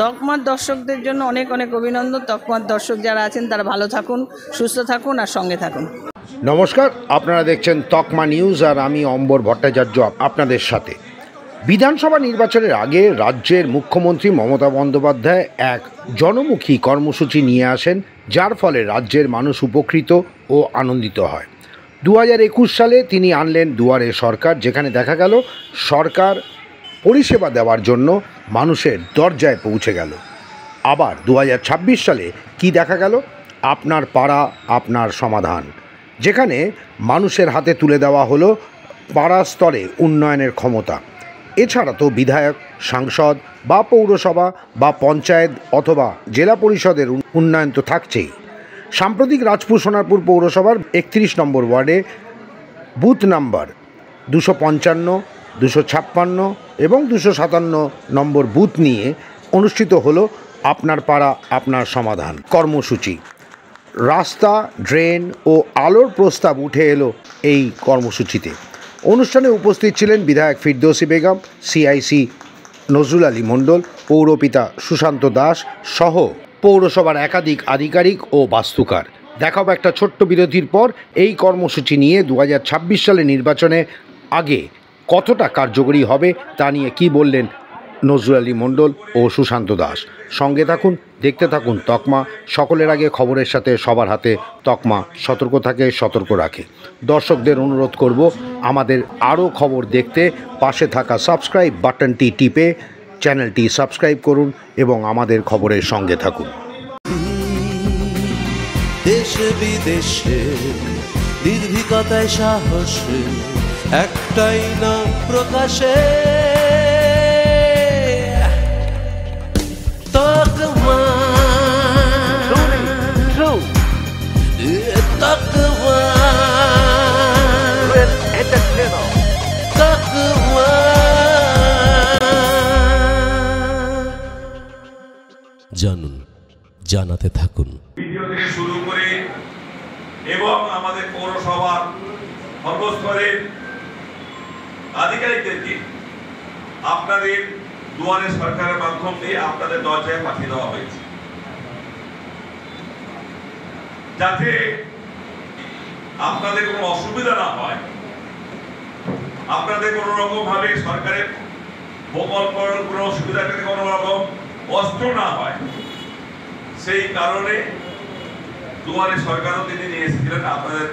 তকমার দর্শকদের জন্য অনেক অনেক অভিনন্দন। তকমার দর্শক যারা আছেন তারা ভালো থাকুন, সুস্থ থাকুন আর সঙ্গে থাকুন। নমস্কার, আপনারা দেখছেন তকমা নিউজ আর আমি অম্বর ভট্টাচার্য আপনাদের সাথে। বিধানসভা নির্বাচনের আগে রাজ্যের মুখ্যমন্ত্রী মমতা বন্দ্যোপাধ্যায় এক জনমুখী কর্মসূচি নিয়ে আসেন, যার ফলে রাজ্যের মানুষ উপকৃত ও আনন্দিত হয়। 2021 সালে তিনি আনলেন দুয়ারে সরকার, যেখানে দেখা গেল সরকার পরিষেবা দেওয়ার জন্য মানুষের দরজায় পৌঁছে গেল। আবার 2026 সালে কি দেখা গেল? আপনার পাড়া আপনার সমাধান, যেখানে মানুষের হাতে তুলে দেওয়া হলো পাড়া স্তরে উন্নয়নের ক্ষমতা। এছাড়া তো বিধায়ক, সাংসদ বা পৌরসভা বা পঞ্চায়েত অথবা জেলা পরিষদের উন্নয়ন তো থাকছেই। সাম্প্রতিক রাজপুর সোনারপুর পৌরসভার 31 নম্বর ওয়ার্ডে বুথ নাম্বার 255, 256 এবং 257 নম্বর বুথ নিয়ে অনুষ্ঠিত হলো আপনার পাড়া আপনার সমাধান কর্মসূচি। রাস্তা, ড্রেন ও আলোর প্রস্তাব উঠে এলো এই কর্মসূচিতে। অনুষ্ঠানে উপস্থিত ছিলেন বিধায়ক ফিরদৌসী বেগম, সিআইসি নজরুল আলী মণ্ডল, পৌরপিতা সুশান্ত দাস সহ পৌরসভার একাধিক আধিকারিক ও বাস্তুকার। দেখাবো একটা ছোট্ট বিরতির পর এই কর্মসূচি নিয়ে 2026 সালে নির্বাচনে আগে কতটা কার্যকরী হবে তা নিয়ে কি বললেন নজরুল আলী মণ্ডল ও সুশান্ত দাস। সঙ্গে থাকুন, দেখতে থাকুন তকমা। সকলের আগে খবরের সাথে সবার হাতে তকমা সতর্ক থাকে, সতর্ক রাখে। দর্শকদের অনুরোধ করব আমাদের আরও খবর দেখতে পাশে থাকা সাবস্ক্রাইব বাটনটি টিপে চ্যানেলটি সাবস্ক্রাইব করুন এবং আমাদের খবরের সঙ্গে থাকুন। দেশে বিদেশে নির্ভীকতায় সাহসে একটাই না প্রকাশে তকমা, তকমা, তকমা। জানুন, জানাতে থাকুন। ভিডিও থেকে শুরু করে এবং আমাদের পৌরসভার সর্বস্তরের আধিকারিকদেরকে আপনাদের দুয়ারে সরকারের মাধ্যম দিয়ে আপনাদের দরজায় পাঠিয়ে দেওয়া হয়েছে, যাতে আপনাদের কোনো অসুবিধা না হয়, আপনাদের কোনো রকম ভাবে সরকারের প্রকল্পের কোনো অসুবিধা পেতে কোনো রকম কষ্ট না হয়। সেই কারণে দুয়ারে সরকারও তিনি নিয়ে এসেছিলেন আপনাদের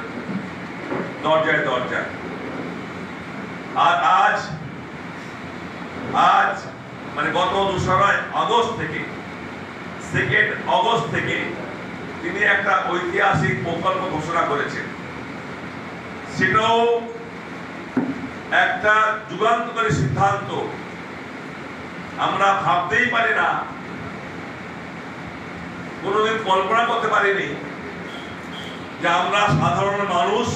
দরজায় দরজায়। আর আজ মানে গত 2 আগস্ট থেকে 2 আগস্ট থেকে তিনি একটা ঐতিহাসিক প্রকল্প ঘোষণা করেছেন। সেটাও একটা যুগান্তকারী সিদ্ধান্ত। আমরা ভাবতেই পারি না, কোনোদিন কল্পনা করতে পারিনি যে আমরা সাধারণ মানুষ,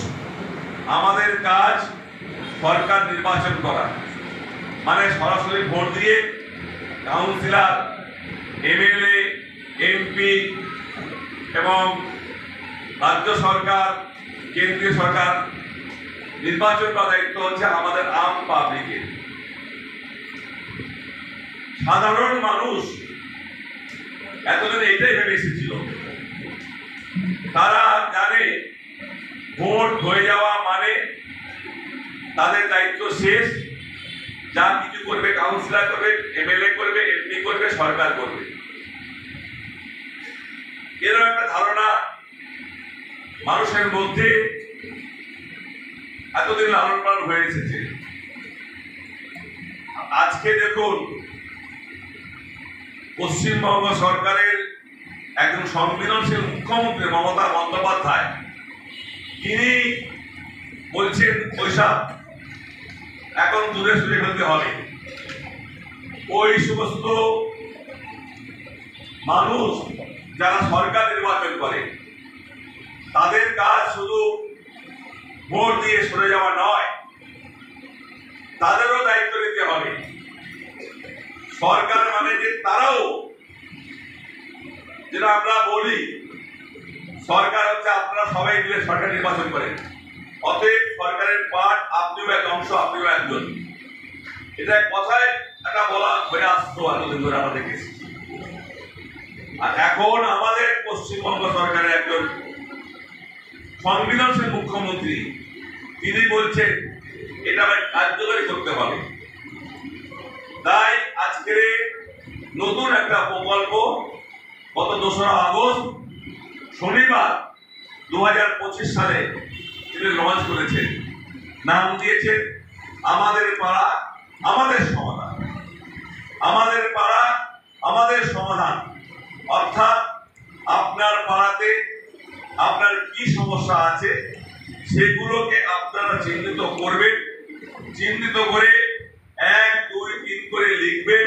আমাদের কাজ সরকার নির্বাচন করা, মানে সরাসরি ভোট দিয়ে কাউন্সিলর, এমএলএ, এমপি এবং রাজ্য সরকার, কেন্দ্রীয় সরকার নির্বাচন করার দায়িত্ব হচ্ছে আমাদের আম পাবলিকের। সাধারণ মানুষ এতদিন এটাই ভেবে এসেছিল, তারা জানে ভোট হয়ে যাওয়া মানে তাদের দায়িত্ব শেষ, যা কিছু করবে কাউন্সিলর করবে, এমএলএ করবে, এমপি করবে, সরকার করবে। এরকম একটা ধারণা মানুষের মধ্যে এতদিন লালন পালন হয়ে এসেছে। আজকে দেখুন, পশ্চিমবঙ্গ সরকারের একজন সংবেদনশীল মুখ্যমন্ত্রী মমতা বন্দ্যোপাধ্যায়, তিনি বলছেন ওইসব এখন দূরে সরে ফেলতে হবে। ওই সমস্ত মানুষ যারা সরকার নির্বাচন করে, তাদের কাজ শুধু ভোট দিয়ে সরে যাওয়া নয়, তাদেরও দায়িত্ব নিতে হবে। সরকার মানে যে তারাও, যেটা আমরা বলি সরকার হচ্ছে আপনারা সবাই মিলে সরকার নির্বাচন করেন, অতএব সরকারের পার্ট আপনিও এক অংশ, আপনিও একজন। এটা কথায় একটা বলা হয়ে আসতো এতদিন ধরে আমরা দেখেছি। আর এখন আমাদের পশ্চিমবঙ্গ সরকারের একজন সংবেদনশীল মুখ্যমন্ত্রী তিনি বলছেন এটা কার্যকরী করতে হবে। তাই আজকে নতুন একটা প্রকল্প গত 2রা আগস্ট শনিবার 2025 সালে তিনি লঞ্চ করেছেন। নাম দিয়েছেন আমাদের পাড়া আমাদের সমাধান। আমাদের পাড়া আমাদের সমাধান অর্থাৎ আপনার পাড়াতে আপনার কি সমস্যা আছে সেগুলোকে আপনারা চিহ্নিত করবেন, চিহ্নিত করে 1, 2, 3 করে লিখবেন।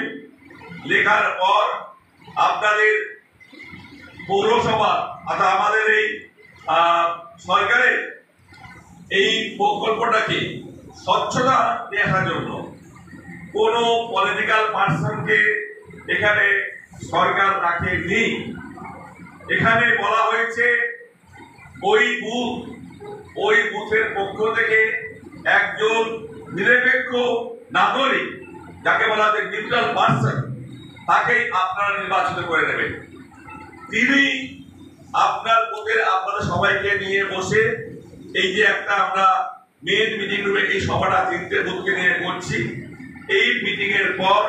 লেখার পর আপনাদের পৌরসভা অর্থাৎ আমাদের এই সরকারের এই প্রকল্পটাকে স্বচ্ছতা নিয়ে আসার জন্য কোনো পলিটিক্যাল পার্সনকে এখানে সরকার রাখেনি। এখানে বলা হয়েছে ওই বুথের পক্ষ থেকে একজন নিরপেক্ষ নাগরিক যাকে বলা হচ্ছে নিউট্রাল পার্সন তাকেই আপনারা নির্বাচিত করে নেবেন। তিনি আপনার বুথের আপনাদের সবাইকে নিয়ে বসে এই যে একটা আমরা মেন মিটিং রুমে এই সভাটা 3টে বুথকে নিয়ে করছি, এই মিটিং এর পর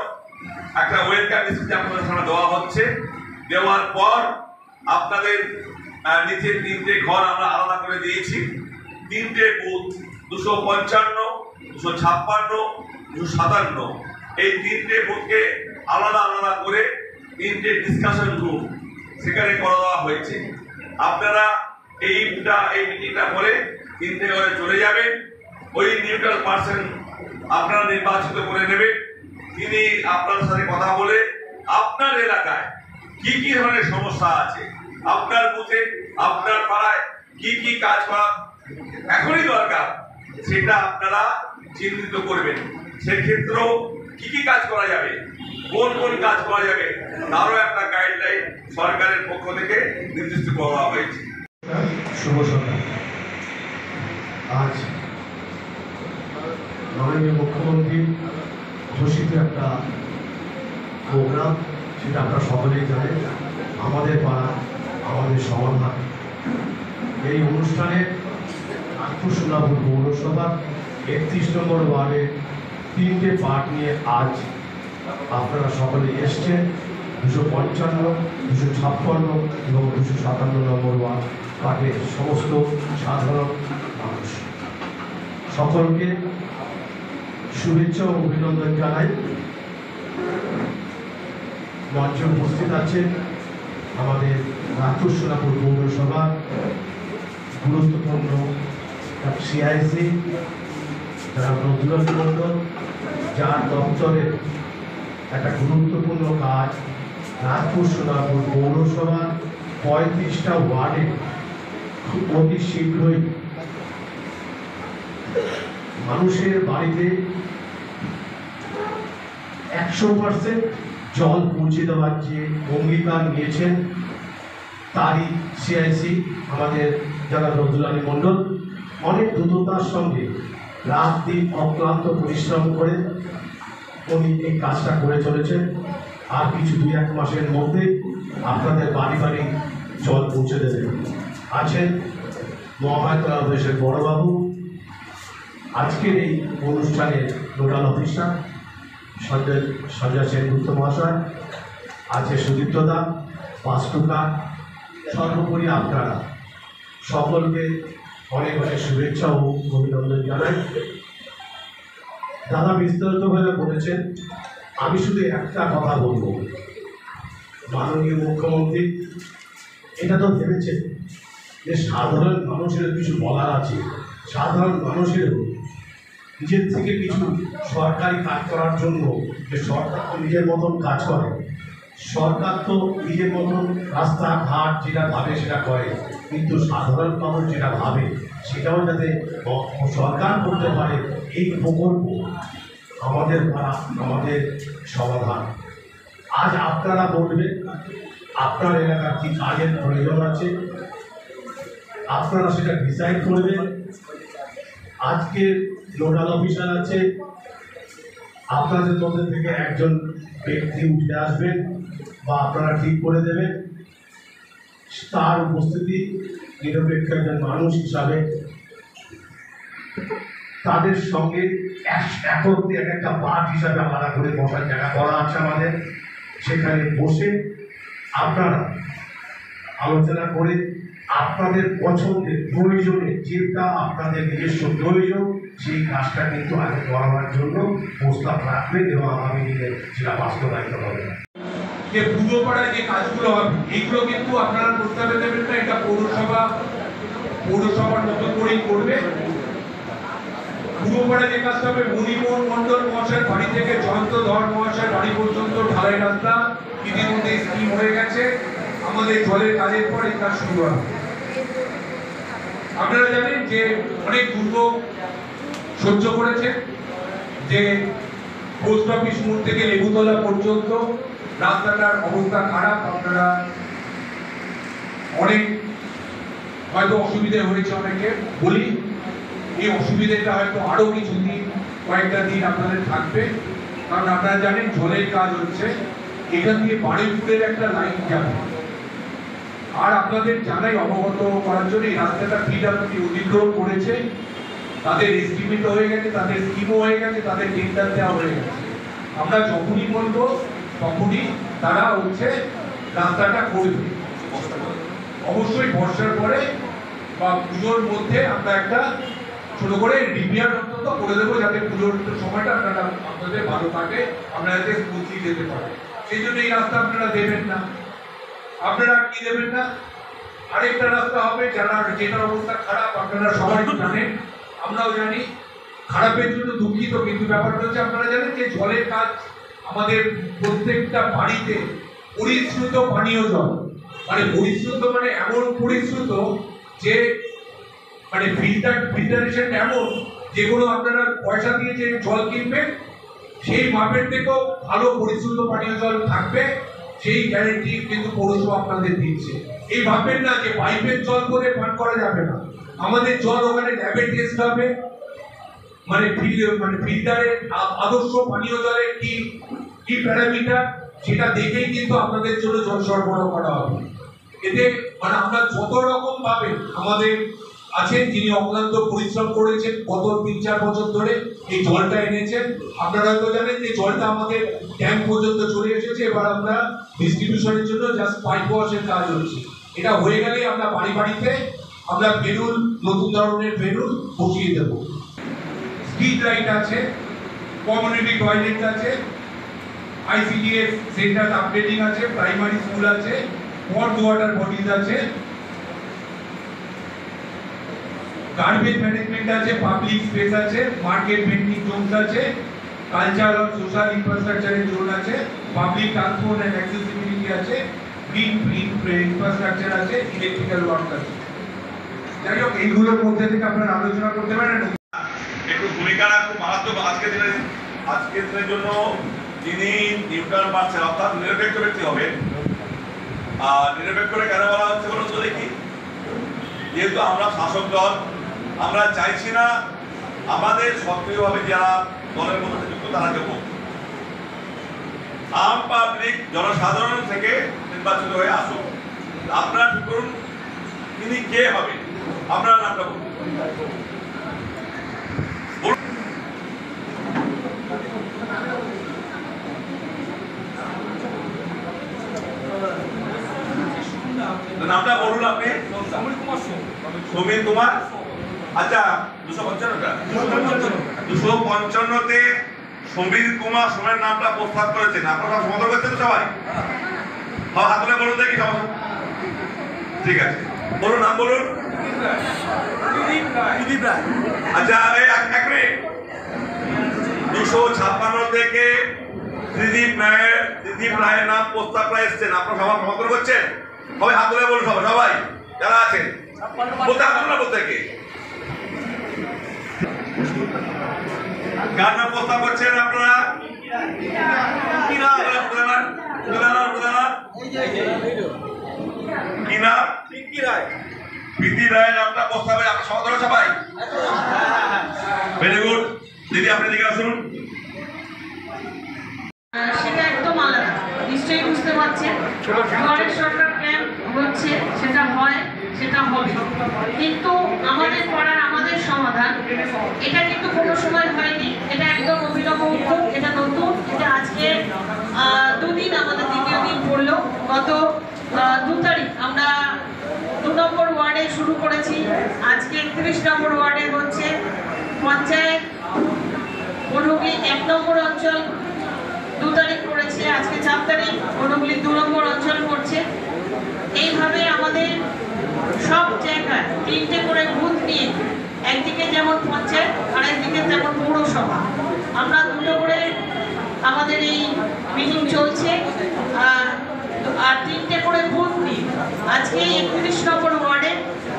একটা ওয়েলকাম মেসেজ আপনাদের সামনে দেওয়া হচ্ছে। দেওয়ার পর আপনাদের নিচে 3টে ঘর আমরা আলাদা করে দিয়েছি। 3টে বুথ 255, 256, 257 এই 3টে বুথকে আলাদা আলাদা করে 3টে ডিসকাশন গ্রুপ সেখানে করে দেওয়া হয়েছে। আপনারা এই মিটিংটা করে 3টে ঘরে চলে যাবেন। ওই নিউট্রাল পার্সন আপনারা নির্বাচিত করে নেবেন। তিনি আপনার সাথে কথা বলে আপনার এলাকায় কি কি ধরনের সমস্যা আছে, আপনার বুথে আপনার পাড়ায় কি কি কাজ করা এখনই দরকার সেটা আপনারা চিহ্নিত করবেন। সেক্ষেত্রেও কি কি কাজ করা যাবে, কোন কোন কাজ করা যাবে তারও একটা গাইডলাইন সরকারের পক্ষ থেকে নির্দিষ্ট করা হয়েছে। শুভ সন্ধ্যা। আজ মাননীয় মুখ্যমন্ত্রী ঘোষিত একটা প্রোগ্রাম, সেটা আপনারা সকলেই জানেন, আমাদের পাড়া আমাদের সমাধান। এই অনুষ্ঠানে নাগপুর সোনাপুর পৌরসভা 31 নম্বর ওয়ার্ডের 3টে পার্ট নিয়ে আজ আপনারা সকলে এসছেন। 255, 256 এবং 257 নম্বর ওয়ার্ড পার্টের সমস্ত সাধারণ মানুষ সকলকে শুভেচ্ছা ও অভিনন্দন জানাই। মঞ্চে উপস্থিত আছেন আমাদের নাগপুর সোনাপুর পৌরসভা গুরুত্বপূর্ণ সিআইসি যারা নজরুল মণ্ডল, যার দপ্তরের একটা গুরুত্বপূর্ণ কাজ নাগপুর সোনাপুর পৌরসভার 35টা ওয়ার্ডে অতি শীঘ্রই মানুষের বাড়িতে 100% জল পৌঁছে দেওয়ার যে অঙ্গীকার নিয়েছেন তারই সিআইসি আমাদের যারা নজরুল মণ্ডল অনেক দ্রুততার সঙ্গে রাত দিন অক্লান্ত পরিশ্রম করে উনি এই কাজটা করে চলেছেন। আর কিছু 2-1 মাসের মধ্যে আপনাদের বাড়ি বাড়ি জল পৌঁছে দেবেন। আছেন মহামায়তলা দেশের বড়বাবু, আজকের এই অনুষ্ঠানের নোডাল অফিসার সঞ্জয় সেনগুপ্ত মহাশয়, আছে সুদীপ্তদা, পাঁচটুকা, সর্বোপরি আপনারা সকলকে অনেক অনেক শুভেচ্ছা ও অভিনন্দন জানাই। দাদা বিস্তারিতভাবে বলেছেন, আমি শুধু একটা কথা বলবো, মাননীয় মুখ্যমন্ত্রী এটা তো ভেবেছেন যে সাধারণ মানুষের কিছু বলার আছে, সাধারণ মানুষের নিজের থেকে কিছু সরকারি কাজ করার জন্য যে সরকার তো নিজের মতন কাজ করে, সরকার তো নিজের মতন রাস্তাঘাট যেটা ভাবে সেটা করে, কিন্তু সাধারণ মানুষ যেটা ভাবে সেটাও যাতে সরকার করতে পারে। এই প্রকল্প আমাদের পাড়া আমাদের সমাধান। আজ আপনারা বলবেন আপনার এলাকার কি কাজের প্রয়োজন আছে, আপনারা সেটা ডিসাইড করবেন। আজকে নোডাল অফিসার আছে, আপনাদের মধ্যে থেকে একজন ব্যক্তি উঠে আসবেন বা আপনারা ঠিক করে দেবেন তার উপস্থিতি নিরপেক্ষ একজন মানুষ হিসাবে তাদের সঙ্গে একত্রে একটা পাঠ হিসাবে আলাদা করে বসার জায়গা করা আছে আমাদের। সেখানে বসে আপনারা আলোচনা করে আপনাদের পছন্দের প্রয়োজনে যেটা আপনাদের নিজস্ব প্রয়োজন সেই কাজটা কিন্তু আগে করাবার জন্য প্রস্তাব রাখবেন এবং আগামী দিনে সেটা বাস্তবায়িত হবে। যে পুজো পাড়ায় যে কাজগুলো হবে এইগুলো কিন্তু আপনারা প্রস্তাবে দেবেন না, এটা পৌরসভার মতো করেই করবে। পুজো পাড়ায় যে কাজটা হবে মণিমোহন মন্ডল মহাশয়ের বাড়ি থেকে জয়ন্ত ধর মহাশয়ের বাড়ি পর্যন্ত ঢালাই রাস্তা ইতিমধ্যে স্কিম হয়ে গেছে। আমাদের জলের কাজের পর এই কাজ শুরু হবে। আপনারা জানেন যে অনেক দুর্ভোগ সহ্য করেছে, যে পোস্ট অফিস মোড় থেকে লেবুতলা পর্যন্ত রাস্তাটার অবস্থা খারাপ। আপনারা অনেক হয়তো অসুবিধা হয়েছে, অনেকে বলি এই অসুবিধাটা হয়তো আরো কিছুদিন কয়েকটা দিন আপনাদের থাকবে। কারণ আপনারা জানেন জলের কাজ হচ্ছে, এখান দিয়ে বারুইপুরের একটা লাইন যাবে। আর আপনাদের জানাই অবগত করার জন্য এই রাস্তাটা পিডব্লিউডি অধিগ্রহণ করেছে, তাদের এস্টিমেট হয়ে গেছে, তাদের স্কিমও হয়ে গেছে, তাদের টেন্ডার দেওয়া হয়ে গেছে। আমরা যখনই বলবো তখনই তারা হচ্ছে রাস্তাটা করবে। অবশ্যই বর্ষার পরে বা পুজোর মধ্যে আমরা একটা ছোট করে রিপেয়ার অন্তত করে দেবো, যাতে পুজোর সময়টা আপনারা আপনাদের ভালো থাকে, আপনারা যাতে স্মুথলি যেতে পারে। সেই জন্য এই রাস্তা আপনারা দেবেন না। আপনারা কি দেবেন না, আরেকটা রাস্তা হবে যেটার অবস্থা খারাপ, আপনারা সবাই জানেন, আমরাও জানি। খারাপের জন্য দুঃখিত, কিন্তু ব্যাপারটা হচ্ছে আপনারা জানেন যে জলের কাজ আমাদের প্রত্যেকটা বাড়িতে পরিশ্রুত পানীয় জল, মানে পরিশ্রুত মানে এমন পরিশ্রুত যে মানে ফিল্টারেশন এমন, যেগুলো আপনারা পয়সা দিয়ে যে জল কিনবেন সেই মাপের থেকেও ভালো পরিশ্রুত পানীয় জল থাকবে, সেই গ্যারেন্টি কিন্তু পৌরসভা আপনাদের দিচ্ছে। এই ভাববেন না যে পাইপের জল করে পান করা যাবে না। আমাদের জল ওখানে ল্যাবে টেস্ট হবে, মানে ফিল্টারের আদর্শ পানীয় জলের কি প্যারামিটার সেটা দেখেই কিন্তু আপনাদের জন্য জল সরবরাহ করা হবে। এতে মানে আমরা যত রকম ভাবে আমাদের আছেন যিনি অক্লান্ত পরিশ্রম করেছেন গত ৩-৪ বছর ধরে এই জলটা এনেছেন। আপনারা হয়তো জানেন যে জলটা আমাদের ট্যাঙ্ক পর্যন্ত চলে এসেছে, এবার আমরা ডিস্ট্রিবিউশনের জন্য জাস্ট পাইপ ওয়াশের কাজ হচ্ছে। এটা হয়ে গেলে আমরা বাড়ি বাড়িতে আমরা ভেনুল, নতুন ধরনের ভেনুল বসিয়ে দেব। স্ট্রিট লাইট আছে, কমিউনিটি টয়লেট আছে, আইসিডিএস সেন্টার আপডেটিং আছে, প্রাইমারি স্কুল আছে, ওয়ার্ড ওয়াটার বডিজ আছে, গার্বেজ ম্যানেজমেন্ট আছে, পাবলিক স্পেস আছে, মার্কেট ভেন্ডিং জোনস আছে, কালচার আর সোশ্যাল ইনফ্রাস্ট্রাকচারের জোন আছে, পাবলিক ট্রান্সপোর্ট এন্ড অ্যাক্সেসিবিলিটি আছে, গ্রিন ইনফ্রাস্ট্রাকচার আছে, ইলেকট্রিক্যাল ওয়ার্ক আছে। যাই হোক, এইগুলোর মধ্যে থেকে আপনারা আলোচনা করতে পারেন। একটু ভূমিকা খুব মারাত্মক আজকের দিনের জন্য যিনি নিউট্রাল পাচ্ছেন, অর্থাৎ নিরপেক্ষ ব্যক্তি হবে। আর নিরপেক্ষটা কেন বলা হচ্ছে বলুন তো দেখি, যেহেতু আমরা শাসক দল, আমরা চাইছি না আমাদের সক্রিয়ভাবে যারা দলের মধ্যে যুক্ত তারা কেউ আম পাবলিক জনসাধারণ থেকে নির্বাচিত হয়ে আসুক। আপনারা ঠিক করুন তিনি কে হবে, আপনারা নামটা বলুন। নামটা বলুন আপনি। সমীর কুমার। আচ্ছা, 255তে সমীর কুমার সোমের নামটা প্রস্তাব করেছেন, আপনারা সমর্থন করছেন তো সবাই? হাত তুলে বলুন দেখি সবাই। ঠিক আছে, বলুন নাম বলুন। আচ্ছা, এক মিনিট। 256 থেকে ত্রিদীপ রায়ের নাম প্রস্তাব করে এসছেন, আপনারা সবাই সমর্থন করছেন? সবাই হাত তুলে বলুন, সবাই যারা আছেন বলতে আসুন না। প্রত্যেকে কার নাম প্রস্তাব করছেন আপনারা? কি নাম? প্রীতি রায় নামটা প্রস্তাবে আপনার সমর্থন সবাই? Very good. দিদি আপনি দিকে আসুন। সেটা একদম আলাদা, নিশ্চয়ই বুঝতে পারছেন। ঘরের সরকার ক্যাম্প হচ্ছে, সেটা কিন্তু আমাদের পাড়ার আমাদের সমাধান এটা কিন্তু কোনো সময় হয়নি, এটা একদম অভিনব উদ্যোগ, এটা নতুন, এটা আজকে 2 দিন আমাদের 3য় দিন পড়লো। গত 2 তারিখ আমরা 2 নম্বর ওয়ার্ডে শুরু করেছি, আজকে 31 নম্বর ওয়ার্ডে হচ্ছে। পঞ্চায়েত বনহুগলি 1 নম্বর অঞ্চল 2 তারিখ পড়েছে, আজকে 4 তারিখ বনহুগলি 2 নম্বর অঞ্চল পড়ছে। এইভাবে আমাদের সব জায়গায় 3টে করে বুথ নিয়ে, একদিকে যেমন পঞ্চায়েত আর একদিকে যেমন পৌরসভা, আমরা 2টো করে আমাদের এই মিটিং চলছে। আর 3টে করে বুথ নিয়ে আজকে 31 নম্বর ওয়ার্ডে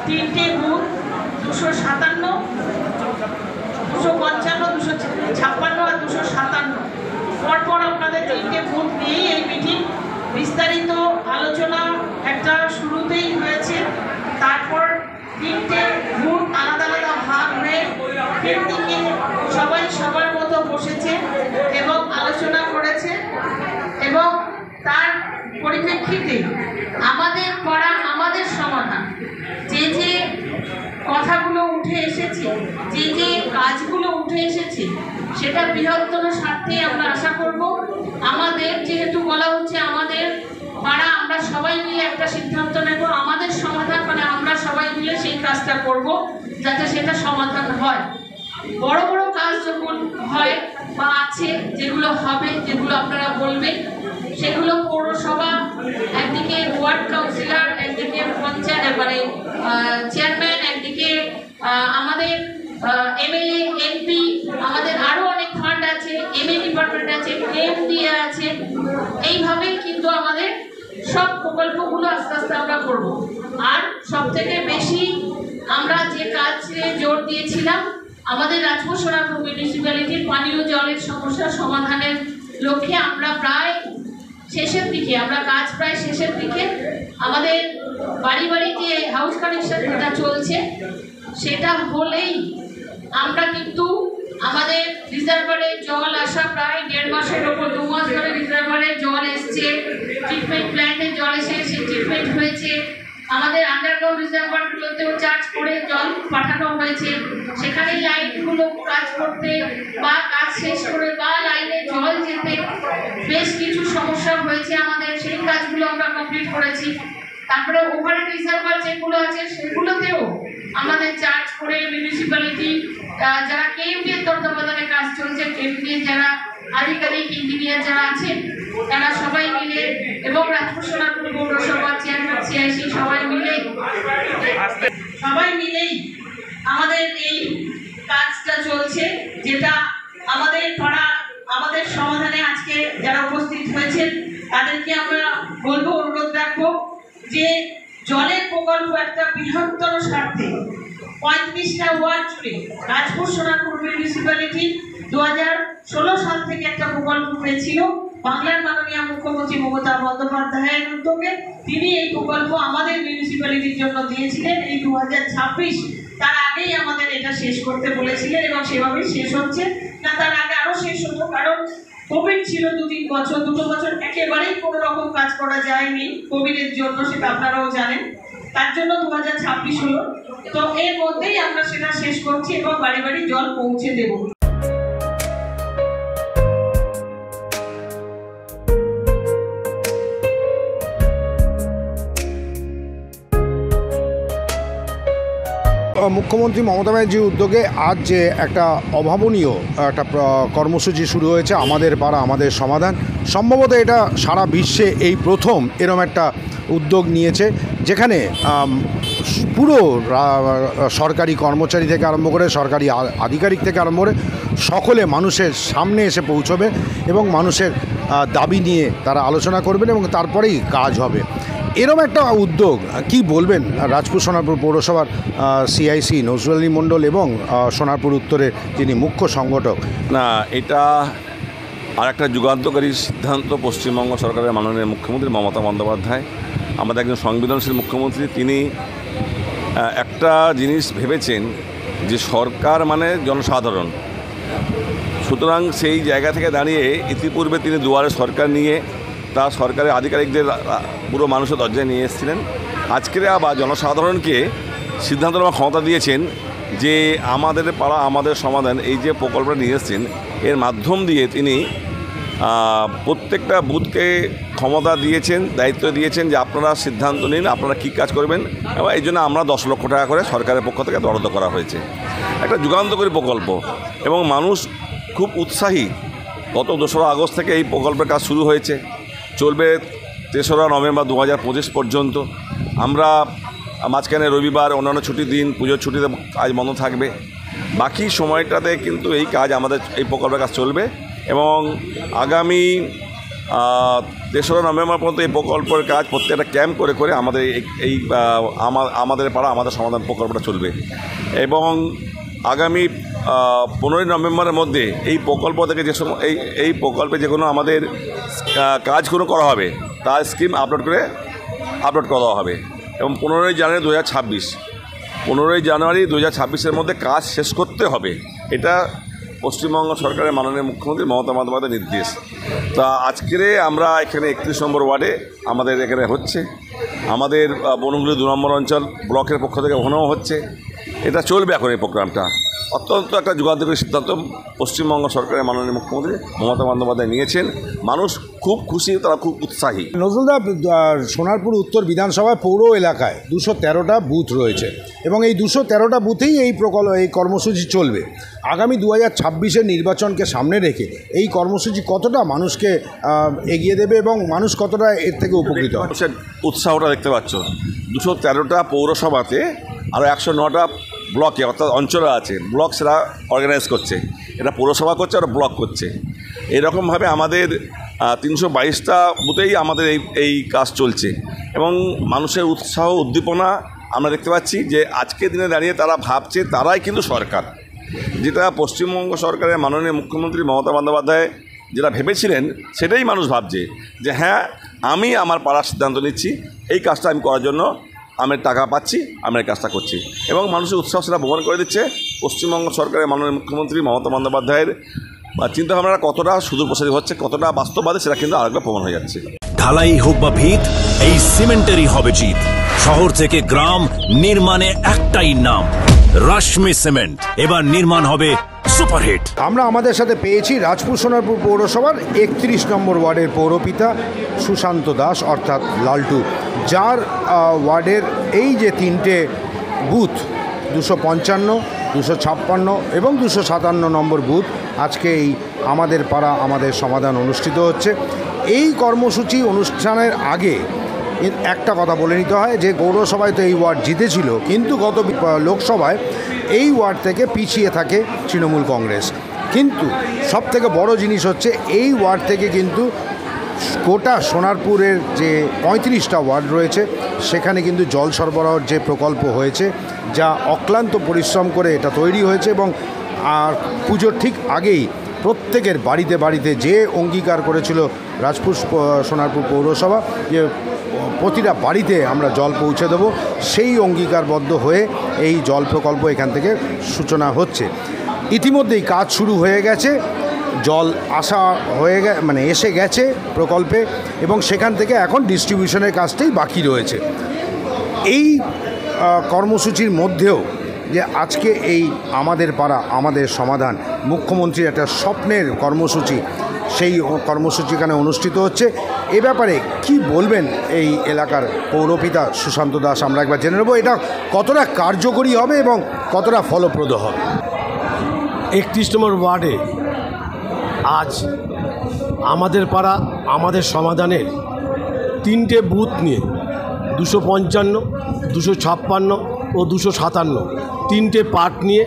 3টে বুথ 257, 255, 256 আর 257 পরপর আপনাদের 3টে বুথ নিয়েই এই মিটিং। বিস্তারিত আলোচনা একটা শুরুতেই হয়েছে, তারপর 3টে বুথ আলাদা আলাদা ভাগ হয়ে 3 দিকে সবাই সবার মতো বসেছে এবং আলোচনা করেছে। এবং তার পরিপ্রেক্ষিতে আমাদের পাড়া আমাদের সমাধান, যে যে কথাগুলো উঠে এসেছে, যে যে কাজগুলো উঠে এসেছে, সেটা বৃহত্তর স্বার্থে আমরা আশা করব। আমাদের যেহেতু বলা হচ্ছে আমাদের পাড়া, আমরা সবাই মিলে একটা সিদ্ধান্ত নেব, আমাদের সমাধান মানে আমরা সবাই মিলে সেই কাজটা করব যাতে সেটা সমাধান হয়। বড় বড় কাজ যখন হয় বা আছে, যেগুলো হবে, যেগুলো আপনারা বলবেন, সেগুলো পৌরসভা একদিকে, ওয়ার্ড কাউন্সিলর একদিকে, পঞ্চায়েত মানে চেয়ারম্যান একদিকে, আমাদের এমএলএ এমপি, আমাদের আরো অনেক ফান্ড আছে, এমএ ডিপার্টমেন্ট আছে, এমডিএ আছে। এইভাবেই কিন্তু আমাদের সব প্রকল্পগুলো আস্তে আস্তে আমরা করব। আর সব থেকে বেশি আমরা যে কাজে জোর দিয়েছিলাম, আমাদের রাজপুর সোনারপুর মিউনিসিপ্যালিটির পানীয় জলের সমস্যা সমাধানের লক্ষ্যে আমরা প্রায় শেষের দিকে, আমরা কাজ প্রায় শেষের দিকে। আমাদের বাড়ি বাড়ি যে হাউস কানেকশন যেটা চলছে, সেটা হলেই আমরা কিন্তু আমাদের রিজার্ভারে জল আসা প্রায় 1.5 মাসের ওপর, 2 মাস ধরে রিজার্ভারে জল এসছে, ট্রিটমেন্ট প্ল্যান্টে জল এসে ট্রিটমেন্ট হয়েছে। আমাদের আন্ডারগ্রাউন্ড রিজার্ভারগুলোতেও চার্জ করে জল পাঠানো হয়েছে, সেখানে লাইনগুলো কাজ করতে বা কাজ শেষ করে বা লাইনে জল যেতে বেশ কিছু সমস্যা হয়েছে আমাদের, সেই কাজগুলো আমরা কমপ্লিট করেছি। তারপরে ওভারহেড রিজার্ভার যেগুলো আছে সেগুলোতেও আমাদের চার্জ করে মিউনিসিপ্যালিটি, যারা কেএমডি এর তত্ত্বাবধানে কাজ চলছে, কেএমডি যারা আধিকারিক ইঞ্জিনিয়ার যারা আছেন, তারা সবাই মিলে, এবং রাজপুর সোনারপুর পৌরসভা চেয়ারম্যান সিআইসি সবাই মিলেই আমাদের এই কাজটা চলছে, যেটা আমাদের পাড়া আমাদের সমাধানে আজকে যারা উপস্থিত হয়েছেন তাদেরকে আমরা বলবো, অনুরোধ রাখবো যে জলের প্রকল্প একটা বৃহত্তর স্বার্থে 35টা ওয়ার্ড জুড়ে রাজপুর সোনারপুর মিউনিসিপ্যালিটি 2016 সাল থেকে একটা প্রকল্প হয়েছিল বাংলার মাননীয় মুখ্যমন্ত্রী মমতা বন্দ্যোপাধ্যায়ের উদ্যোগে। তিনি এই প্রকল্প আমাদের মিউনিসিপ্যালিটির জন্য দিয়েছিলেন এই 2026, তার আগেই আমাদের এটা শেষ করতে বলেছিলেন এবং সেভাবেই শেষ হচ্ছে। না, তার আগে আরো শেষ হতো, কারণ কোভিড ছিল 2-3 বছর, 2 বছর একেবারেই কোনো রকম কাজ করা যায়নি কোভিডের জন্য, সেটা আপনারাও জানেন। তার জন্য 2026 হলো, তো এর মধ্যেই আমরা সেটা শেষ করছি এবং বাড়ি বাড়ি জল পৌঁছে দেব। মুখ্যমন্ত্রী মমতা ব্যানার্জির উদ্যোগে আজ যে একটা অভাবনীয় একটা কর্মসূচি শুরু হয়েছে, আমাদের পাড়া আমাদের সমাধান, সম্ভবত এটা সারা বিশ্বে এই প্রথম এরম একটা উদ্যোগ নিয়েছে, যেখানে পুরো সরকারি কর্মচারী থেকে আরম্ভ করে সরকারি আধিকারিক থেকে আরম্ভ করে সকলে মানুষের সামনে এসে পৌঁছবে এবং মানুষের দাবি নিয়ে তারা আলোচনা করবেন এবং তারপরেই কাজ হবে। এরম একটা উদ্যোগ কি বলবেন রাজপুর সোনারপুর পৌরসভার সিআইসি নজরুল আলী মণ্ডল এবং সোনারপুর উত্তরের যিনি মুখ্য সংগঠক? না, এটা আর একটা যুগান্তকারী সিদ্ধান্ত পশ্চিমবঙ্গ সরকারের মাননীয় মুখ্যমন্ত্রী মমতা বন্দ্যোপাধ্যায়, আমাদের একজন সংবেদনশীল মুখ্যমন্ত্রী। তিনি একটা জিনিস ভেবেছেন যে সরকার মানে জনসাধারণ, সুতরাং সেই জায়গা থেকে দাঁড়িয়ে ইতিপূর্বে তিনি দুয়ারে সরকার নিয়ে তার সরকারের আধিকারিকদের পুরো মানুষের দরজায় নিয়ে এসেছিলেন। আজকের আবার জনসাধারণকে সিদ্ধান্ত নেওয়ার ক্ষমতা দিয়েছেন যে আমাদের পাড়া আমাদের সমাধান এই যে প্রকল্পটা নিয়ে এসেছেন এর মাধ্যম দিয়ে তিনি প্রত্যেকটা বুথকে ক্ষমতা দিয়েছেন, দায়িত্ব দিয়েছেন যে আপনারা সিদ্ধান্ত নিন আপনারা কী কাজ করবেন, এবং এই জন্য আমরা 10 লক্ষ টাকা করে সরকারের পক্ষ থেকে বরাদ্দ করা হয়েছে। একটা যুগান্তকারী প্রকল্প এবং মানুষ খুব উৎসাহী। গত 2রা আগস্ট থেকে এই প্রকল্পের কাজ শুরু হয়েছে, চলবে 3রা নভেম্বর 2025 পর্যন্ত। আমরা মাঝখানে রবিবার অন্যান্য ছুটির দিন পুজোর ছুটিতে কাজ বন্ধ থাকবে, বাকি সময়টাতে কিন্তু এই কাজ আমাদের এই প্রকল্পের কাজ চলবে এবং আগামী 3রা নভেম্বর পর্যন্ত এই প্রকল্পের কাজ প্রত্যেকটা ক্যাম্প করে করে আমাদের এই আমাদের পাড়া আমাদের সমাধান প্রকল্পটা চলবে এবং আগামী 15ই নভেম্বরের মধ্যে এই প্রকল্প থেকে যে সময় এই প্রকল্পে যে কোনো আমাদের কাজগুলো করা হবে তার স্কিম আপলোড করা দেওয়া হবে এবং 15ই জানুয়ারি 2026 মধ্যে কাজ শেষ করতে হবে। এটা পশ্চিমবঙ্গ সরকারের মাননীয় মুখ্যমন্ত্রী মমতা বন্দ্যোপাধ্যায়ের নির্দেশ। তা আজকের আমরা এখানে 31 নম্বর ওয়ার্ডে আমাদের এখানে হচ্ছে, আমাদের বনগুলি 2 নম্বর অঞ্চল ব্লকের পক্ষ থেকে ওখানেও হচ্ছে। এটা চলবে এখন এই প্রোগ্রামটা। অত্যন্ত একটা যুগান্তকারী সিদ্ধান্ত পশ্চিমবঙ্গ সরকারের মাননীয় মুখ্যমন্ত্রী মমতা বন্দ্যোপাধ্যায় নিয়েছেন। মানুষ খুব খুশি, তারা খুব উৎসাহী। নজরুলদা, সোনারপুর উত্তর বিধানসভায় পৌর এলাকায় 213টা বুথ রয়েছে এবং এই 213টা বুথেই এই কর্মসূচি চলবে। আগামী 2026-এর নির্বাচনকে সামনে রেখে এই কর্মসূচি কতটা মানুষকে এগিয়ে দেবে এবং মানুষ কতটা এর থেকে উপকৃত হবে? মানুষের উৎসাহটা দেখতে পাচ্ছ। 213টা পৌরসভাতে আরও 109টা ব্লকে অর্থাৎ অঞ্চলে আছে, ব্লক সেটা অর্গানাইজ করছে, এটা পৌরসভা করছে আর ব্লক করছে। এরকমভাবে আমাদের 322টা বুথেই আমাদের এই কাজ চলছে এবং মানুষের উৎসাহ উদ্দীপনা আমরা দেখতে পাচ্ছি যে আজকের দিনে দাঁড়িয়ে তারা ভাবছে তারাই কিন্তু সরকার। যেটা পশ্চিমবঙ্গ সরকারের মাননীয় মুখ্যমন্ত্রী মমতা বন্দ্যোপাধ্যায় যেটা ভেবেছিলেন সেটাই মানুষ ভাবছে যে হ্যাঁ, আমি আমার পাড়ার সিদ্ধান্ত নিচ্ছি, এই কাজটা আমি করার জন্য আমি টাকা পাচ্ছি, আমি এই কাজটা করছি এবং মানুষের উৎসাহ সেটা প্রমাণ করে দিচ্ছে। পশ্চিমবঙ্গ সরকারের মাননীয় মুখ্যমন্ত্রী মমতা বন্দ্যোপাধ্যায়ের চিন্তাভাবনাটা কতটা সুদূরপ্রসারী হচ্ছে, কতটা বাস্তববাদী, সেটা কিন্তু আরেকবার প্রমাণ হয়ে যাচ্ছে। ঢালাই হোক বা ভিত, এই সিমেন্টেরই হবে জিত। শহর থেকে গ্রাম নির্মাণে একটাই নাম, রশ্মি সিমেন্ট। এবার নির্মাণ হবে সুপারহিট। আমরা আমাদের সাথে পেয়েছি রাজপুর সোনারপুর পৌরসভার 31 নম্বর ওয়ার্ডের পৌরপিতা সুশান্ত দাস অর্থাৎ লালটু, যার ওয়ার্ডের এই যে 3টে বুথ 255, 256 এবং 257 নম্বর বুথ আজকে এই আমাদের পাড়া আমাদের সমাধান অনুষ্ঠিত হচ্ছে। এই কর্মসূচি অনুষ্ঠানের আগে একটা কথা বলে নিতে হয় যে পৌরসভায় তো এই ওয়ার্ড জিতেছিল, কিন্তু গত লোকসভায় এই ওয়ার্ড থেকে পিছিয়ে থাকে তৃণমূল কংগ্রেস। কিন্তু সবথেকে বড় জিনিস হচ্ছে এই ওয়ার্ড থেকে কিন্তু গোটা সোনারপুরের যে 35টা ওয়ার্ড রয়েছে সেখানে কিন্তু জল সরবরাহের যে প্রকল্প হয়েছে, যা অক্লান্ত পরিশ্রম করে এটা তৈরি হয়েছে এবং আর পুজোর ঠিক আগেই প্রত্যেকের বাড়িতে বাড়িতে যে অঙ্গীকার করেছিল রাজপুর সোনারপুর পৌরসভা যে প্রতিটা বাড়িতে আমরা জল পৌঁছে দেব, সেই অঙ্গীকারবদ্ধ হয়ে এই জল প্রকল্প এখান থেকে সূচনা হচ্ছে। ইতিমধ্যেই কাজ শুরু হয়ে গেছে, জল আসা হয়ে এসে গেছে প্রকল্পে এবং সেখান থেকে এখন ডিস্ট্রিবিউশনের কাজটাই বাকি রয়েছে। এই কর্মসূচির মধ্যেও যে আজকে এই আমাদের পাড়া আমাদের সমাধান মুখ্যমন্ত্রীর একটা স্বপ্নের কর্মসূচি, সেই কর্মসূচি এখানে অনুষ্ঠিত হচ্ছে। এ ব্যাপারে কি বলবেন এই এলাকার পৌরপিতা সুশান্ত দাস, আমরা একবার জেনে নেব এটা কতটা কার্যকরী হবে এবং কতটা ফলপ্রদ হবে। 31 নম্বর ওয়ার্ডে আজ আমাদের পাড়া আমাদের সমাধানের 3টে বুথ নিয়ে 255, 256 ও 257 3টে পার্ট নিয়ে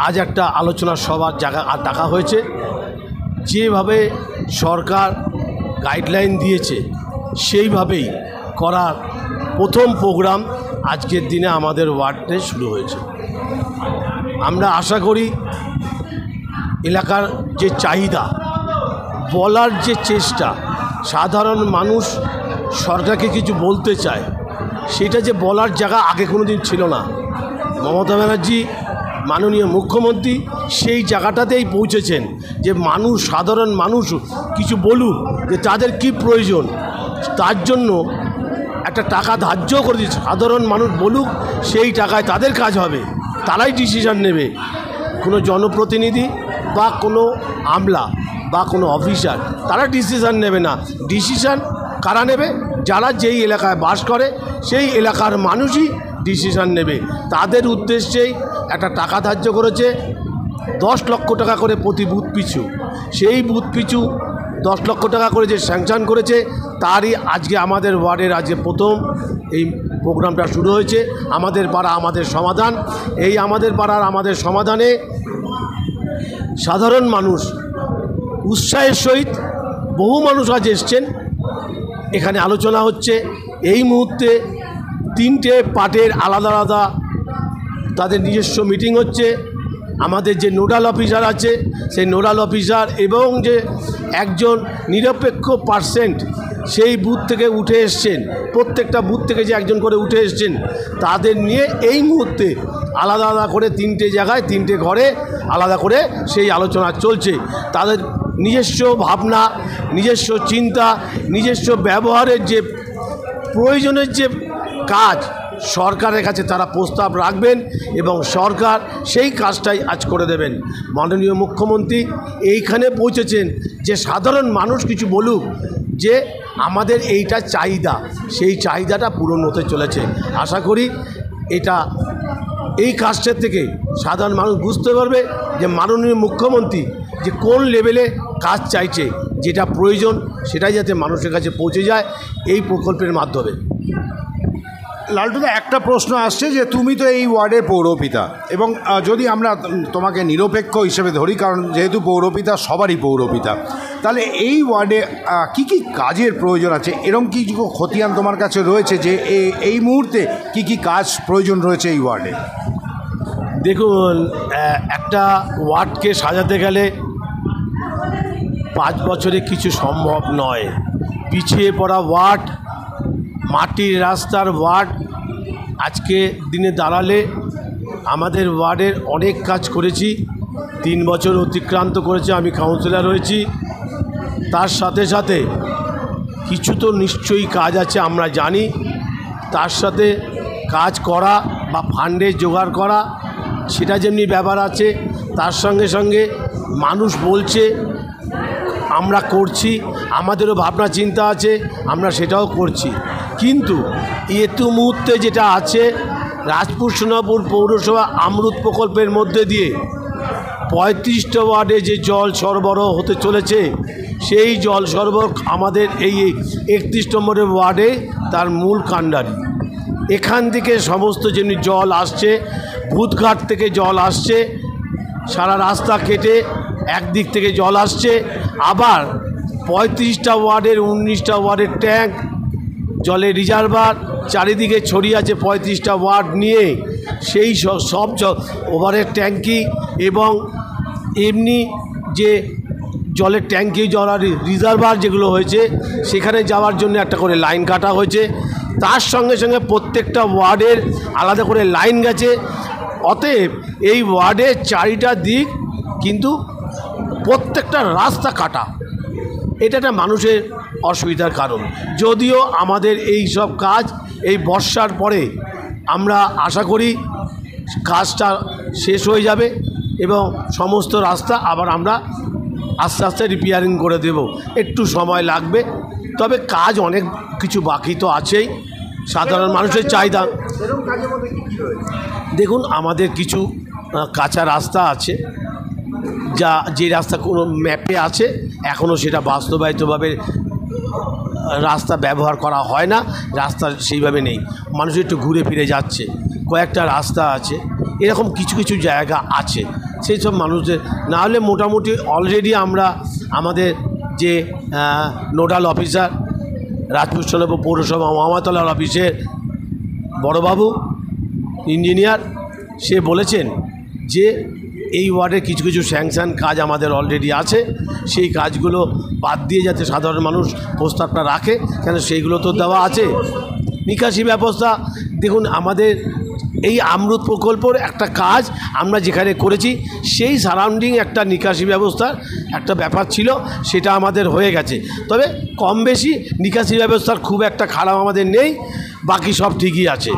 আজ একটা আলোচনা সভার জায়গা ডাকা হয়েছে। যেভাবে সরকার গাইডলাইন দিয়েছে সেইভাবেই করার প্রথম প্রোগ্রাম আজকের দিনে আমাদের ওয়ার্ডে শুরু হয়েছে। আমরা আশা করি এলাকার যে চাহিদা, বলার যে চেষ্টা, সাধারণ মানুষ সরকারকে কিছু বলতে চায়, সেটা যে বলার জায়গা আগে কোনো দিন ছিল না। মমতা ব্যানার্জি মাননীয় মুখ্যমন্ত্রী সেই জায়গাটাতেই পৌঁছেছেন যে মানুষ, সাধারণ মানুষ কিছু বলুক যে তাদের কি প্রয়োজন। তার জন্য একটা টাকা ধার্য করে দিচ্ছে, সাধারণ মানুষ বলুক সেই টাকায় তাদের কাজ হবে, তারাই ডিসিশন নেবে। কোনো জনপ্রতিনিধি বা কোনো আমলা বা কোনো অফিসার তারা ডিসিশন নেবে না। ডিসিশন কারা নেবে? যারা যেই এলাকায় বাস করে সেই এলাকার মানুষই ডিসিশন নেবে। তাদের উদ্দেশ্যেই একটা টাকা ধার্য করেছে 10 লক্ষ টাকা করে প্রতি বুথ পিছু। সেই বুথ পিছু 10 লক্ষ টাকা করে যে স্যাংশন করেছে তারই আজকে আমাদের ওয়ার্ডের আজকে প্রথম এই প্রোগ্রামটা শুরু হয়েছে। আমাদের পাড়া আমাদের সমাধান। এই আমাদের পাড়ার আমাদের সমাধানে সাধারণ মানুষ উৎসাহের সহিত বহু মানুষ আজ এসছেন। এখানে আলোচনা হচ্ছে। এই মুহূর্তে 3টে পার্টের আলাদা আলাদা তাদের নিজস্ব মিটিং হচ্ছে। আমাদের যে নোডাল অফিসার আছে সেই নোডাল অফিসার এবং যে একজন নিরপেক্ষ পার্সেন্ট সেই বুথ থেকে উঠে এসছেন, প্রত্যেকটা বুথ থেকে যে একজন করে উঠে এসছেন তাদের নিয়ে এই মুহূর্তে আলাদা আলাদা করে 3টে জায়গায় 3টে ঘরে আলাদা করে সেই আলোচনা চলছে। তাদের নিজস্ব ভাবনা, নিজস্ব চিন্তা, নিজস্ব ব্যবহারের যে প্রয়োজনের যে কাজ সরকারের কাছে তারা প্রস্তাব রাখবেন এবং সরকার সেই কাজটাই আজ করে দেবেন। মাননীয় মুখ্যমন্ত্রী এইখানে পৌঁছেছেন যে সাধারণ মানুষ কিছু বলুক যে আমাদের এইটা চাহিদা, সেই চাহিদাটা পূরণ হতে চলেছে। আশা করি এটা এই কাজটার থেকে সাধারণ মানুষ বুঝতে পারবে যে মাননীয় মুখ্যমন্ত্রী যে কোন লেভেলে কাজ চাইছে, যেটা প্রয়োজন সেটাই যাতে মানুষের কাছে পৌঁছে যায় এই প্রকল্পের মাধ্যমে। লালটুদা, একটা প্রশ্ন আসছে যে তুমি তো এই ওয়ার্ডের পৌরপিতা এবং যদি আমরা তোমাকে নিরপেক্ষ হিসেবে ধরি, কারণ যেহেতু পৌরপিতা সবারই পৌরপিতা, তাহলে এই ওয়ার্ডে কি কি কাজের প্রয়োজন আছে? এরকম কি খতিয়ান তোমার কাছে রয়েছে যে এই মুহূর্তে কি কি কাজ প্রয়োজন রয়েছে এই ওয়ার্ডে? দেখুন, একটা ওয়ার্ডকে সাজাতে গেলে 5 বছরে কিছু সম্ভব নয়। পিছিয়ে পড়া ওয়ার্ড, মাটির রাস্তার ওয়ার্ড, আজকে দিনে দাঁড়ালে আমাদের ওয়ার্ডের অনেক কাজ করেছি। 3 বছর অতিক্রান্ত করেছে, আমি কাউন্সিলর হয়েছি। তার সাথে সাথে কিছু তো নিশ্চয়ই কাজ আছে আমরা জানি, তার সাথে কাজ করা বা ফান্ডে জোগাড় করা সেটা যেমনি ব্যাপার আছে, তার সঙ্গে সঙ্গে মানুষ বলছে আমরা করছি, আমাদেরও ভাবনা চিন্তা আছে, আমরা সেটাও করছি। কিন্তু এতু মুহূর্তে যেটা আছে, রাজপুর সোনাপুর পৌরসভা আমরুত প্রকল্পের মধ্যে দিয়ে 35টা ওয়ার্ডে যে জল সরবরাহ হতে চলেছে, সেই জল সরবরাহ আমাদের এই 31 নম্বরের ওয়ার্ডে তার মূল কাণ্ডারি। এখান থেকে সমস্ত যেমনি জল আসছে, ভূতঘাট থেকে জল আসছে, সারা রাস্তা কেটে একদিক থেকে জল আসছে, আবার 35টা ওয়ার্ডের 19টা ওয়ার্ডের ট্যাঙ্ক, জলের রিজার্ভার চারিদিকে ছড়িয়ে আছে 35টা ওয়ার্ড নিয়ে। সেই সব ওভারের ট্যাঙ্কি এবং এমনি যে জলের ট্যাঙ্কি জলের রিজার্ভার যেগুলো হয়েছে সেখানে যাওয়ার জন্য একটা করে লাইন কাটা হয়েছে। তার সঙ্গে সঙ্গে প্রত্যেকটা ওয়ার্ডের আলাদা করে লাইন গেছে। অতএব এই ওয়ার্ডের 4টা দিক কিন্তু প্রত্যেকটা রাস্তা কাটা, এটা একটা মানুষের অসুবিধার কারণ। যদিও আমাদের এই সব কাজ এই বর্ষার পরে আমরা আশা করি কাজটা শেষ হয়ে যাবে এবং সমস্ত রাস্তা আবার আমরা আস্তে আস্তে রিপেয়ারিং করে দেব। একটু সময় লাগবে, তবে কাজ অনেক কিছু বাকি তো আছেই। সাধারণ মানুষের চাহিদা, দেখুন আমাদের কিছু কাঁচা রাস্তা আছে, যে রাস্তা কোনো ম্যাপে আছে, এখনও সেটা বাস্তবায়িতভাবে রাস্তা ব্যবহার করা হয় না, রাস্তা সেইভাবে নেই, মানুষ একটু ঘুরে ফিরে যাচ্ছে। কয়েকটা রাস্তা আছে, এরকম কিছু কিছু জায়গা আছে, সেই সব মানুষদের না হলে মোটামুটি অলরেডি আমরা আমাদের যে নোডাল অফিসার রাজপুর সোনাপুর পৌরসভা মহামাতলার অফিসের বড়বাবু ইঞ্জিনিয়ার, সে বলেছেন যে এই ওয়ার্ডে কিছু কিছু স্যাংশন কাজ আমাদের অলরেডি আছে, সেই কাজগুলো বাদ দিয়ে যাতে সাধারণ মানুষ প্রস্তাবটা রাখে, কেন সেইগুলো তো দেওয়া আছে। নিকাশি ব্যবস্থা দেখুন, আমাদের এই আমরুত প্রকল্পের একটা কাজ আমরা যেখানে করেছি সেই সারাউন্ডিং একটা নিকাশি ব্যবস্থার একটা ব্যাপার ছিল, সেটা আমাদের হয়ে গেছে। তবে কম বেশি নিকাশি ব্যবস্থার খুব একটা খারাপ আমাদের নেই, বাকি সব ঠিকই আছে।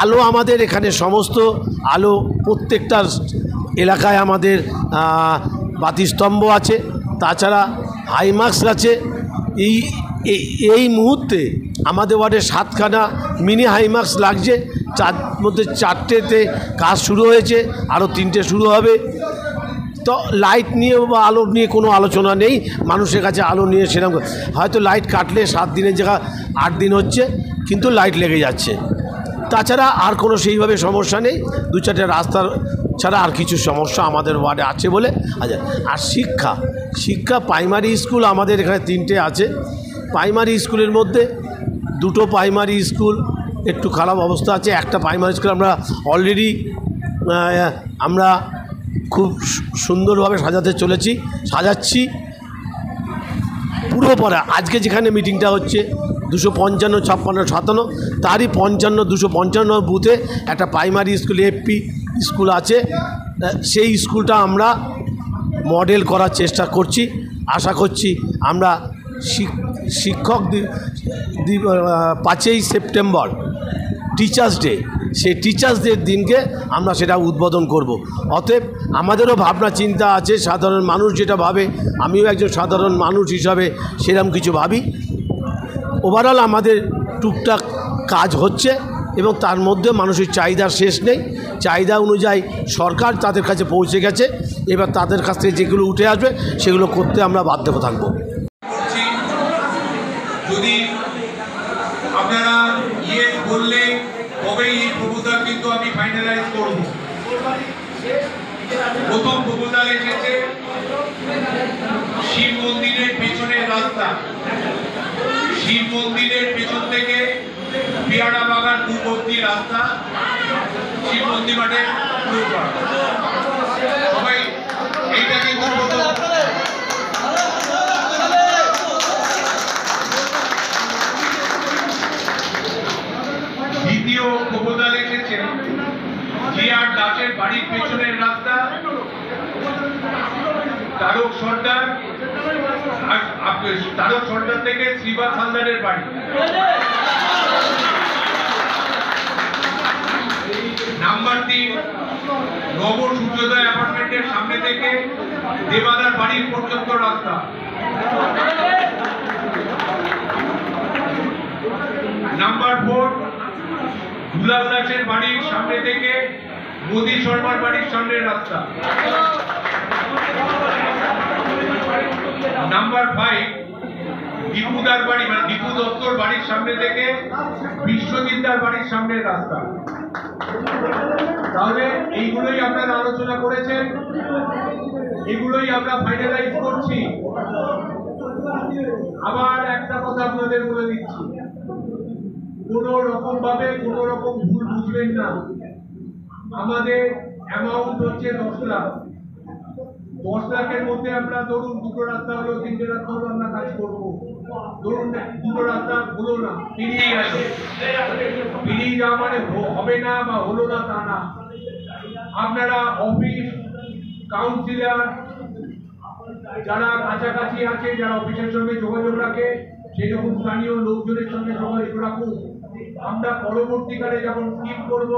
আলো আমাদের এখানে সমস্ত আলো প্রত্যেকটা এলাকায় আমাদের বাতিস্তম্ভ আছে, তাছাড়া হাইমাক্স আছে। এই মুহূর্তে আমাদের ওয়ার্ডে 7খানা মিনি হাইমাক্স লাগছে, তার মধ্যে 4টেতে কাজ শুরু হয়েছে, আরও 3টে শুরু হবে। তো লাইট নিয়ে বা আলো নিয়ে কোনো আলোচনা নেই মানুষের কাছে। আলো নিয়ে সেরকম হয়তো লাইট কাটলে 7 দিনের জায়গা 8 দিন হচ্ছে, কিন্তু লাইট লেগে যাচ্ছে। তাছাড়া আর কোনো সেইভাবে সমস্যা নেই, 2-4টে রাস্তা ছাড়া আর কিছু সমস্যা আমাদের ওয়ার্ডে আছে বলে। আচ্ছা, আর শিক্ষা প্রাইমারি স্কুল আমাদের এখানে 3টে আছে। প্রাইমারি স্কুলের মধ্যে 2টো প্রাইমারি স্কুল একটু খারাপ অবস্থা আছে। একটা প্রাইমারি স্কুল আমরা অলরেডি আমরা খুব সুন্দরভাবে সাজাচ্ছি পুরো পাড়া। আজকে যেখানে মিটিংটা হচ্ছে 255, 56, 57 তারই 55, 255 বুথে একটা প্রাইমারি স্কুল এফপি স্কুল আছে। সেই স্কুলটা আমরা মডেল করার চেষ্টা করছি। আশা করছি আমরা শিক্ষক 5ই সেপ্টেম্বর টিচার্স ডে, সেই টিচার্স ডের দিনকে আমরা সেটা উদ্বোধন করব। অতএব আমাদেরও ভাবনা চিন্তা আছে, সাধারণ মানুষ যেটা ভাবে আমিও একজন সাধারণ মানুষ হিসাবে সেরকম কিছু ভাবি। ওভারঅল আমাদের টুকটাক কাজ হচ্ছে এবং তার মধ্যে মানুষের চাহিদার শেষ নেই। চাহিদা অনুযায়ী সরকার তাদের কাছে পৌঁছে গেছে, এবার তাদের কাছ থেকে যেগুলো উঠে আসবে সেগুলো করতে আমরা বাধ্য থাকবো। যদি আপনারা বললে তবেই এই প্রপোজাল কিন্তু আমি ফাইনালাইজ করব। প্রথম প্রপোজাল এসেছে শিব মন্দিরের পেছনের রাস্তা, শিব মন্দিরের পেছন থেকে পেয়ারা বাগান পূর্ববর্তী রাস্তা শিব মন্দির মাঠে সবাই এইটা কিন্তু দ্বিতীয় প্রপোজাল এসেছে জিআর দাসের বাড়ির পেছনের রাস্তা তারক সর্দার থেকে শ্রীবাস হালদারের বাড়ি। নাম্বার 3 নব সূর্যোদয় অ্যাপার্টমেন্টের সামনে থেকে দেবাদার বাড়ির পর্যন্ত রাস্তা। নাম্বার 4 দুলাল দাসের বাড়ির সামনে থেকে মোদী শর্মার বাড়ির সামনের রাস্তা। নাম্বার 5 দীপুদার বাড়ি মানে দীপু দত্তর বাড়ির সামনে থেকে বিশ্বজিৎদার বাড়ির সামনের রাস্তা। তাহলে এইগুলোই আপনারা আলোচনা করেছেন, এগুলোই আমরা ফাইনালাইজ করছি। আবার একটা কথা আপনাদের বলে দিচ্ছি, কোন রকম ভাবে কোন রকম ভুল বুঝবেন না। আমাদের অ্যামাউন্ট হচ্ছে 10 লাখ। 10 লাখের মধ্যে আমরা ধরুন 2টো রাস্তা হলো, 3টে রাস্তা হলো, আমরা কাজ করবো। ধরুন 2টো রাস্তা হলো না, বেরিয়ে গেল, বেরিয়ে যাওয়া মানে হবে না বা হলো না তা না। আপনারা অফিস কাউন্সিলর যারা কাছাকাছি আছে, যারা অফিসের সঙ্গে যোগাযোগ রাখে, সেরকম স্থানীয় লোকজনের সঙ্গে যোগাযোগ রাখুন। আমরা পরবর্তীকালে যখন স্কিম করব,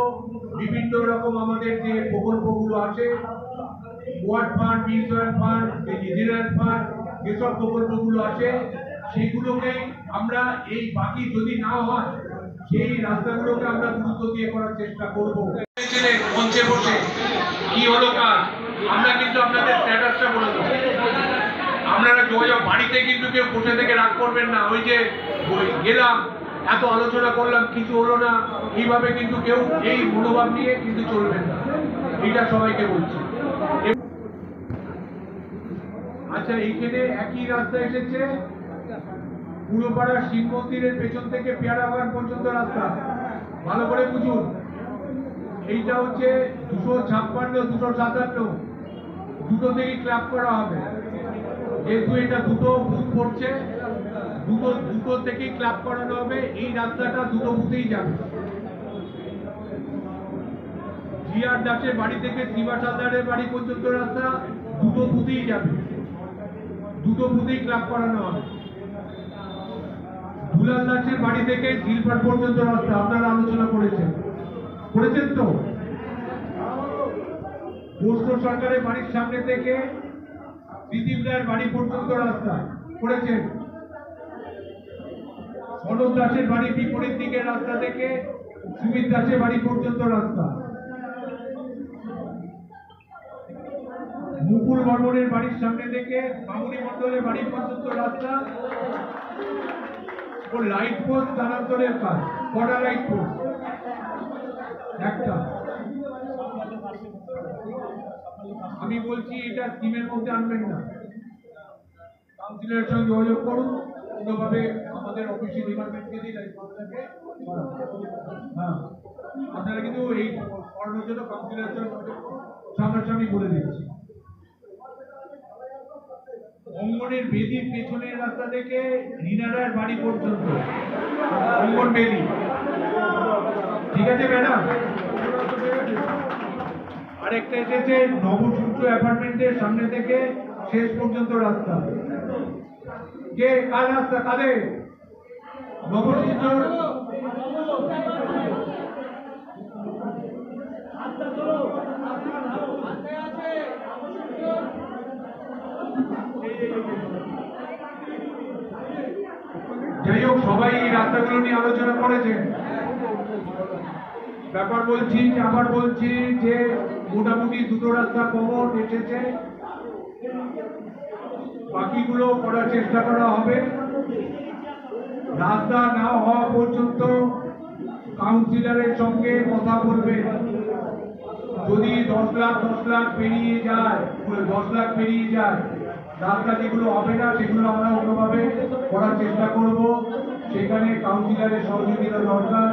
বিভিন্ন রকম আমাদের যে প্রকল্পগুলো আছে, ward fund, municipal fund, regional fund, যেসব প্রকল্পগুলো আছে সেগুলোকে আমরা এই বাকি যদি না হয় সেই রাস্তাগুলোকে আমরা গুরুত্ব দিয়ে করার চেষ্টা করব। মঞ্চে বসে কি হলো কাজ আমরা কিন্তু আপনাদের স্ট্যাটাসটা বলে দেবো। আপনারা যোগাযোগ বাড়িতে কিন্তু কেউ বসে থেকে রাগ করবেন না, ওই যে গেলাম এত আলোচনা করলাম কিছু হলো না, এইভাবে কিন্তু কেউ এই মনোভাব নিয়ে কিন্তু চলবেন না, এটা সবাইকে বলছি। আচ্ছা, এইখানে একই রাস্তা এসেছে পুরোপাড়া শিব মন্দিরের পেছন থেকে পেয়ারা বাগান পর্যন্ত রাস্তা, ভালো করে বুঝুন। এইটা হচ্ছে 256, 257 দুটো থেকেই ক্লাব করা হবে। যেহেতু এটা দুটো বুথ পড়ছে, দুটো থেকেই ক্লাব করানো হবে। এই রাস্তাটা দুটো বুথেই যাবে। বিআর দাসের বাড়ি থেকে শ্রীবাস হালদারের বাড়ি পর্যন্ত রাস্তা দুটো বুথেই যাবে, দুটো বুথেই ক্লাব করানো হবে। দুলাল দাসের বাড়ি থেকে ঝিলপাট পর্যন্ত রাস্তা আপনারা আলোচনা করেছেন তো। বৈষ্ণব সরকারের বাড়ির সামনে থেকে দিলীপ রায়ের বাড়ি পর্যন্ত রাস্তা করেছেন। সনদ দাসের বাড়ির বিপরীত দিকের রাস্তা থেকে সুমিত দাসের বাড়ি পর্যন্ত রাস্তা। মুকুল বর্মনের বাড়ির সামনে থেকে মামুনি মন্ডলের বাড়ি পর্যন্ত রাস্তা ও লাইট পোস্ট স্থানান্তরের কাজ, কটা লাইট পোস্ট? একটা। আমি বলছি এটা স্কিমের মধ্যে আনবেন না, কাউন্সিলরের সঙ্গে যোগাযোগ করুন, কোনোভাবে আমাদের অফিসে ডিপার্টমেন্টকে দিয়ে লাইসেন্সটাকে হ্যাঁ আপনারা কিন্তু এই করানোর জন্য কাউন্সিলরের সঙ্গে সামনাসামনি বলে দিচ্ছি। অঙ্গনের বেদির পেছনের রাস্তা থেকে রিনারার বাড়ি পর্যন্ত অঙ্গন বেদি, ঠিক আছে ম্যাডাম? আরেকটা এসেছে নবসূত্র অ্যাপার্টমেন্টের সামনে থেকে শেষ পর্যন্ত রাস্তা। কে কার রাস্তা? কাদের? নবসূত্র যাই হোক, সবাই এই রাস্তাগুলো নিয়ে আলোচনা করেছেন। ব্যাপার বলছি, আবার বলছি যে মোটামুটি দুটো রাস্তা কমন এসেছে, বাকিগুলো করার চেষ্টা করা হবে। রাস্তা না হওয়া পর্যন্ত কাউন্সিলরের সঙ্গে কথা বলবে। যদি 10 লাখ পেরিয়ে যায়, 10 লাখ পেরিয়ে যায়, রাস্তা যেগুলো হবে না সেগুলো আমরা অন্যভাবে করার চেষ্টা করব। সেখানে কাউন্সিলরের সহযোগিতা দরকার,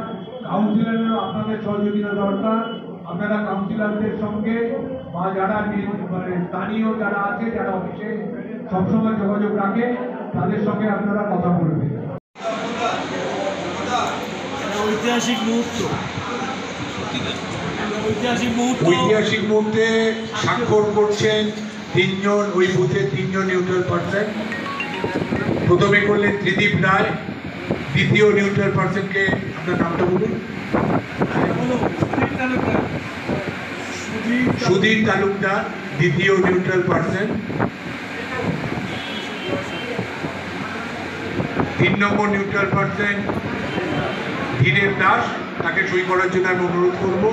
কাউন্সিলরের আপনাদের সহযোগিতা দরকার। আপনারা কাউন্সিলরদের সঙ্গে বা যারা স্থানীয় যারা আছে, যারা অফিসে সবসময় যোগাযোগ রাখে, তাদের সঙ্গে আপনারা কথা বলবেন। ঐতিহাসিক মুহূর্ত, ঐতিহাসিক মুহূর্তে স্বাক্ষর করছেন তিনজন, ওই বুথের তিনজন নিউট্রাল পার্সন। প্রথমে করলেন ত্রিদীপ রায়, দ্বিতীয় নিউট্রাল পার্সনকে আপনার নামটা বলুন। সুধীর তালুকদার দ্বিতীয় নিউট্রাল পার্সন। 3 নম্বর নিউট্রাল পার্সন ধীরেন দাস, তাকে সই করার জন্য আমি অনুরোধ করবো।